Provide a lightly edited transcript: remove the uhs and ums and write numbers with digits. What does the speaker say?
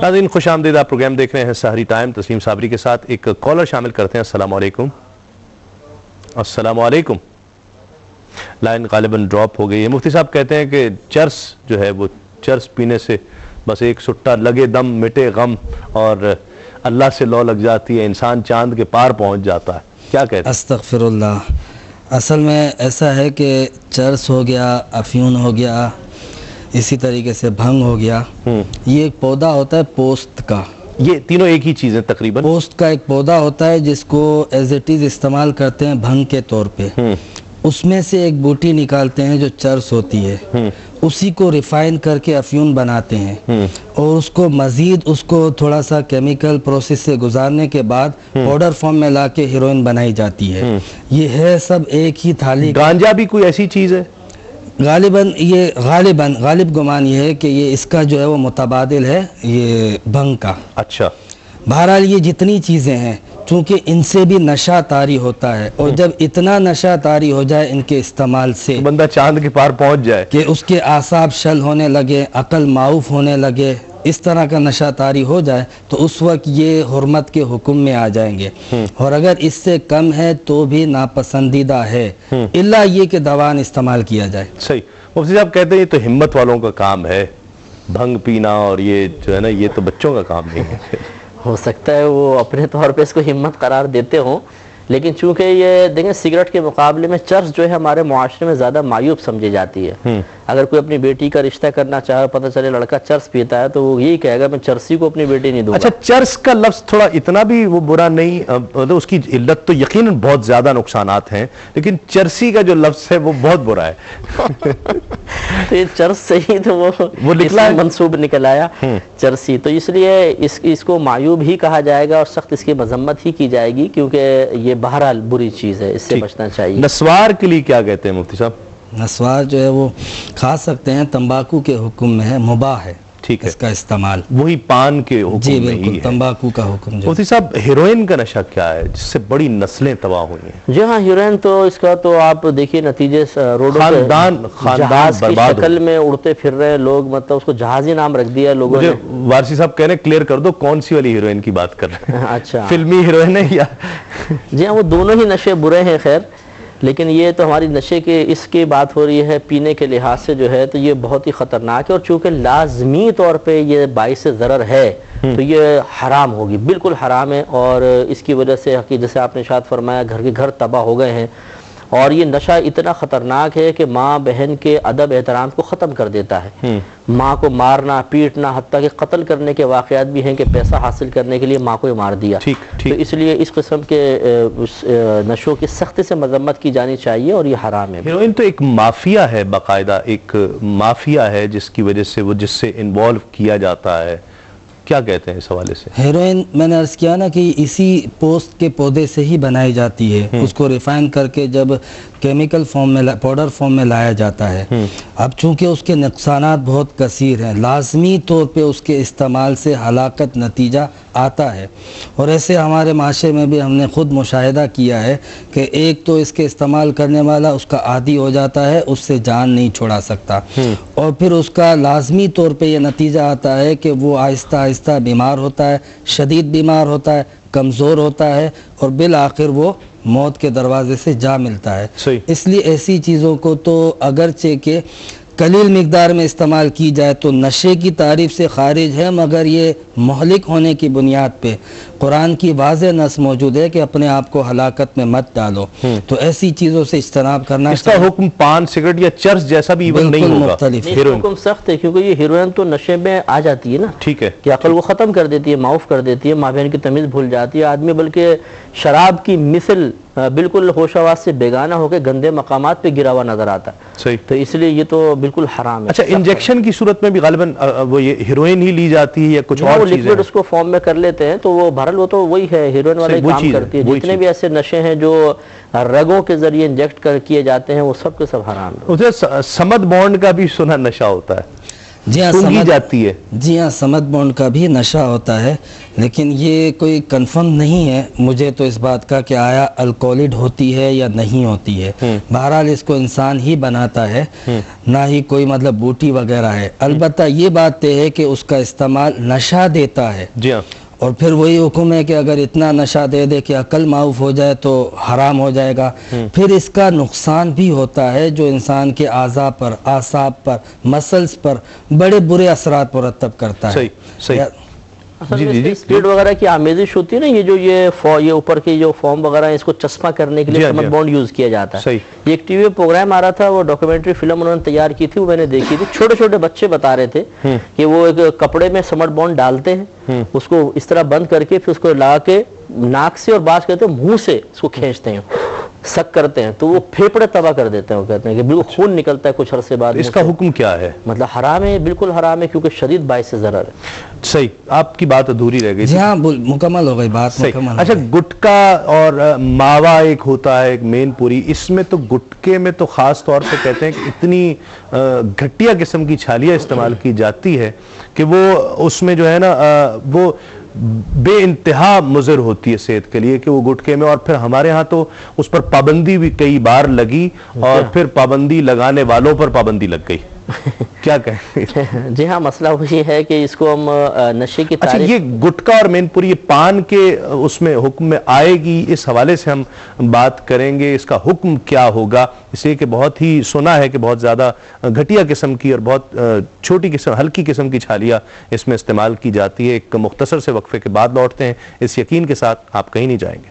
ناظرین خوش آمدید، آپ پروگرام دیکھ رہے ہیں سحری ٹائم تسلیم صابری کے ساتھ۔ ایک کالر شامل کرتے ہیں۔ السلام علیکم۔ السلام علیکم۔ لائن غالباً ڈراپ ہو گئی ہے۔ مفتی صاحب کہتے ہیں کہ چرس جو ہے وہ چرس پینے سے بس ایک سٹا لگے دم مٹے غم اور اللہ سے لو لگ جاتی ہے، انسان چاند کے پار پہنچ جاتا ہے، کیا کہتے ہیں؟ استغفر اللہ۔ اصل میں ایسا ہے کہ چرس ہو گیا، افیون ہو گیا، اسی طریقے سے بھنگ ہو گیا، یہ ایک پودا ہوتا ہے پوست کا۔ یہ تینوں ایک ہی چیز ہے تقریباً؟ پوست کا ایک پودا ہوتا ہے جس کو ایز اٹ از استعمال کرتے ہیں بھنگ کے طور پہ۔ اس میں سے ایک بوٹی نکالتے ہیں جو چرس ہوتی ہے، اسی کو ریفائن کر کے افیون بناتے ہیں اور اس کو مزید اس کو تھوڑا سا کیمیکل پروسیس سے گزارنے کے بعد پاؤڈر فارم میں لا کے ہیروئن بنائی جاتی ہے۔ یہ ہے سب ایک ہی تھالی۔ گانجا بھی کوئی ایسی چیز ہے؟ غالب گمان یہ ہے کہ یہ اس کا جو ہے وہ متبادل ہے یہ بھنگ کا۔ اچھا۔ بہرحال یہ جتنی چیزیں ہیں چونکہ ان سے بھی نشہ طاری ہوتا ہے، اور جب اتنا نشہ طاری ہو جائے ان کے استعمال سے بندہ چاند کے پار پہنچ جائے کہ اس کے اعصاب شل ہونے لگے، عقل معوف ہونے لگے، اس طرح کا نشہ طاری ہو جائے تو اس وقت یہ حرمت کے حکم میں آ جائیں گے، اور اگر اس سے کم ہے تو بھی ناپسندیدہ ہے، الا یہ کہ دوان استعمال کیا جائے۔ صحیح۔ مفتی صاحب کہتے ہیں یہ تو ہمت والوں کا کام ہے، بھنگ پینا، اور یہ جو ہے نا یہ تو بچوں کا کام نہیں ہے۔ ہو سکتا ہے وہ اپنے طور پہ اس کو ہمت قرار دیتے ہوں، لیکن چونکہ یہ دیکھیں سگریٹ کے مقابلے میں چرس جو ہے ہمارے معاشرے میں زیادہ معیوب سمجھی جاتی ہے۔ اگر کوئی اپنی بیٹی کا رشتہ کرنا چاہے، پتہ چلے لڑکا چرس پیتا ہے تو وہ یہی کہے گا میں چرسی کو اپنی بیٹی نہیں دوں گا۔ اچھا، چرس کا لفظ تھوڑا اتنا بھی وہ برا نہیں، اس کی علت تو یقیناً بہت زیادہ نقصانات ہیں، لیکن چرسی کا جو لفظ ہے وہ بہت برا ہے۔ تو یہ چرس سے ہی تو وہ نکلا منصوب نکل آیا چرسی، تو اس لیے اس کو معیوب ہی کہا جائے گا اور سخت اس کی مذمت ہی کی جائے گی، کیونکہ یہ بہرحال بری چیز ہے، اس سے بچنا چاہیے۔ نسوار کے لیے کیا کہتے ہیں مفتی صاحب؟ نسوار جو ہے وہ کھا سکتے ہیں، تمباکو کے حکم میں ہے، مباح ہے ٹھیک ہے اس کا استعمال۔ وہی پان کے حکم جی میں ہی بالکل، ہے۔ تمباکو کا حکم جو مفتی صاحب ہیروئن کا نشہ کیا ہے جس سے بڑی نسلیں تباہ ہوئی ہیں؟ جی ہاں، ہیروئن تو اس کا تو آپ دیکھیے نتیجے روڈوں پہ خاندان جہاز کی برباد شکل میں اڑتے پھر رہے لوگ، مطلب اس کو جہازی نام رکھ دیا لوگوں نے۔ مجھے وارسی صاحب کہنے کلیئر کر دو کون سی والی ہیروئن کی بات کر رہے ہیں؟ اچھا، فلمی ہیروئن ہے یا؟ جی ہاں، وہ دونوں ہی نشے برے ہیں خیر، لیکن یہ تو ہماری نشے کے اس کی بات ہو رہی ہے پینے کے لحاظ سے جو ہے تو یہ بہت ہی خطرناک ہے، اور چونکہ لازمی طور پہ یہ باعث ضرر ہے تو یہ حرام ہوگی، بالکل حرام ہے، اور اس کی وجہ سے جیسے آپ نے ارشاد فرمایا گھر کے گھر تباہ ہو گئے ہیں، اور یہ نشہ اتنا خطرناک ہے کہ ماں بہن کے ادب احترام کو ختم کر دیتا ہے۔ ماں کو مارنا پیٹنا حتیٰ کہ قتل کرنے کے واقعات بھی ہیں کہ پیسہ حاصل کرنے کے لیے ماں کو ہی مار دیا۔ تو اس لیے اس قسم کے نشوں کی سختی سے مذمت کی جانی چاہیے، اور یہ حرام ہے۔ ہیروئن تو ایک مافیا ہے، باقاعدہ ایک مافیا ہے جس کی وجہ سے وہ جس سے انوالو کیا جاتا ہے، کیا کہتے ہیں اس حوالے سے؟ ہیروئن میں نے عرض کیا نا کہ اسی پوست کے پودے سے ہی بنائی جاتی ہے، اس کو ریفائن کر کے جب کیمیکل فارم میں پاؤڈر فارم میں لایا جاتا ہے۔ اب چونکہ اس کے نقصانات بہت کثیر ہیں، لازمی طور پہ اس کے استعمال سے ہلاکت نتیجہ آتا ہے، اور ایسے ہمارے معاشرے میں بھی ہم نے خود مشاہدہ کیا ہے کہ ایک تو اس کے استعمال کرنے والا اس کا عادی ہو جاتا ہے، اس سے جان نہیں چھوڑا سکتا، اور پھر اس کا لازمی طور پہ یہ نتیجہ آتا ہے کہ وہ آہستہ آہستہ بیمار ہوتا ہے، شدید بیمار ہوتا ہے، کمزور ہوتا ہے، اور بالآخر وہ موت کے دروازے سے جا ملتا ہے۔ اس لیے ایسی چیزوں کو تو اگرچہ کہ قلیل مقدار میں استعمال کی جائے تو نشے کی تعریف سے خارج ہے، مگر یہ مہلک ہونے کی بنیاد پہ قرآن کی واضح نص موجود ہے کہ اپنے آپ کو ہلاکت میں مت ڈالو، تو ایسی چیزوں سے اجتناب کرنا۔ اس کا حکم پان سگریٹ یا چرس جیسا بھی ایون نہیں ہوگا؟ مختلف حکم سخت ہے، کیونکہ یہ ہیروئن تو نشے میں آ جاتی ہے نا، ٹھیک ہے، کہ عقل وہ ختم کر دیتی ہے، معاف کر دیتی ہے، ماں بہن کی تمیز بھول جاتی ہے آدمی، بلکہ شراب کی مثل بالکل ہوش آواز سے بیگانہ ہو کے گندے مقامات پہ گرا ہوا نظر آتا ہے۔ صحیح۔ تو اس لیے یہ تو بالکل حرام ہے۔ اچھا، انجیکشن کی صورت میں بھی غالباً وہ یہ ہیروئن ہی لی جاتی ہے یا کچھ اور چیزیں؟ لیکوڈ اس کو فارم میں کر لیتے ہیں تو وہ بہرحال وہ تو وہی ہے، ہیروئن والے کام کرتی ہے۔ جتنے بھی ایسے نشے ہیں جو رگوں کے ذریعے انجیکٹ کیے جاتے ہیں وہ سب کے سب حرام ہے۔ اسے سمد بانڈ کا بھی سنا نشہ ہوتا ہے۔ جی ہاں، سونگھی سمجھ جاتی ہے. جی ہاں، سمد بونڈ کا بھی نشہ ہوتا ہے، لیکن یہ کوئی کنفرم نہیں ہے مجھے تو اس بات کا کہ آیا الکوہولڈ ہوتی ہے یا نہیں ہوتی ہے. بہرحال اس کو انسان ہی بناتا ہے، نہ ہی کوئی مطلب بوٹی وغیرہ ہے. البتہ یہ بات طے ہے کہ اس کا استعمال نشہ دیتا ہے. جی ہاں، اور پھر وہی حکم ہے کہ اگر اتنا نشہ دے دے کہ عقل معاف ہو جائے تو حرام ہو جائے گا. پھر اس کا نقصان بھی ہوتا ہے جو انسان کے اعضاء پر، اعصاب پر، مسلز پر بڑے برے اثرات مرتب کرتا ہے. صحیح. اصل میں اس میں اسپیڈ وغیرہ کی آمیزش ہوتی ہے نا، یہ اوپر کی جو فارم وغیرہ ہے اس کو چشمہ کرنے کے لیے سمد بونڈ یوز کیا جاتا ہے. یہ ایک ٹی وی پروگرام آ رہا تھا، وہ ڈاکیومنٹری فلم انہوں نے تیار کی تھی، وہ میں نے دیکھی تھی. چھوٹے چھوٹے بچے بتا رہے تھے کہ وہ ایک کپڑے میں سمد بونڈ ڈالتے ہیں، اس کو اس طرح بند کر کے پھر اس کو لگا کے ناک سے اور بعض کہتے ہیں منہ سے اس کو کھینچتے ہیں، سک کرتے ہیں تو وہ پھیپڑے تباہ کر دیتے ہیں. وہ کہتے ہیں کہ بالکل خون نکلتا ہے کچھ عرصے بعد. اس کا حکم کیا ہے؟ مطلب حرام ہے، بالکل حرام ہے، کیونکہ شدید باعث ضرر ہے. صحیح، آپ کی بات ادھوری رہ گئی. جی ہاں، مکمل ہو گئی بات. مکمل. اچھا، گٹکا اور ماوا ایک ہوتا ہے، ایک مین پوری، اس میں تو گٹکے میں تو خاص طور پہ کہتے ہیں کہ اتنی گھٹیا قسم کی چھالیاں استعمال کی جاتی ہے کہ وہ اس میں جو ہے نا وہ بے انتہا مضر ہوتی ہے صحت کے لیے کہ وہ گٹکے میں. اور پھر ہمارے ہاں تو اس پر پابندی بھی کئی بار لگی اور پھر پابندی لگانے والوں پر پابندی لگ گئی. کیا کہیں؟ جی ہاں، مسئلہ وہی ہے کہ اس کو ہم نشے کی اچھا، یہ گٹکا اور مین پوری، یہ پان کے اس میں حکم میں آئے گی، اس حوالے سے ہم بات کریں گے. اس کا حکم کیا ہوگا؟ اس لیے کہ بہت ہی سنا ہے کہ بہت زیادہ گھٹیا قسم کی اور بہت چھوٹی قسم، ہلکی قسم کی چھالیاں اس میں استعمال کی جاتی ہے. ایک مختصر سے وقفے کے بعد لوٹتے ہیں اس یقین کے ساتھ آپ کہیں نہیں جائیں گے.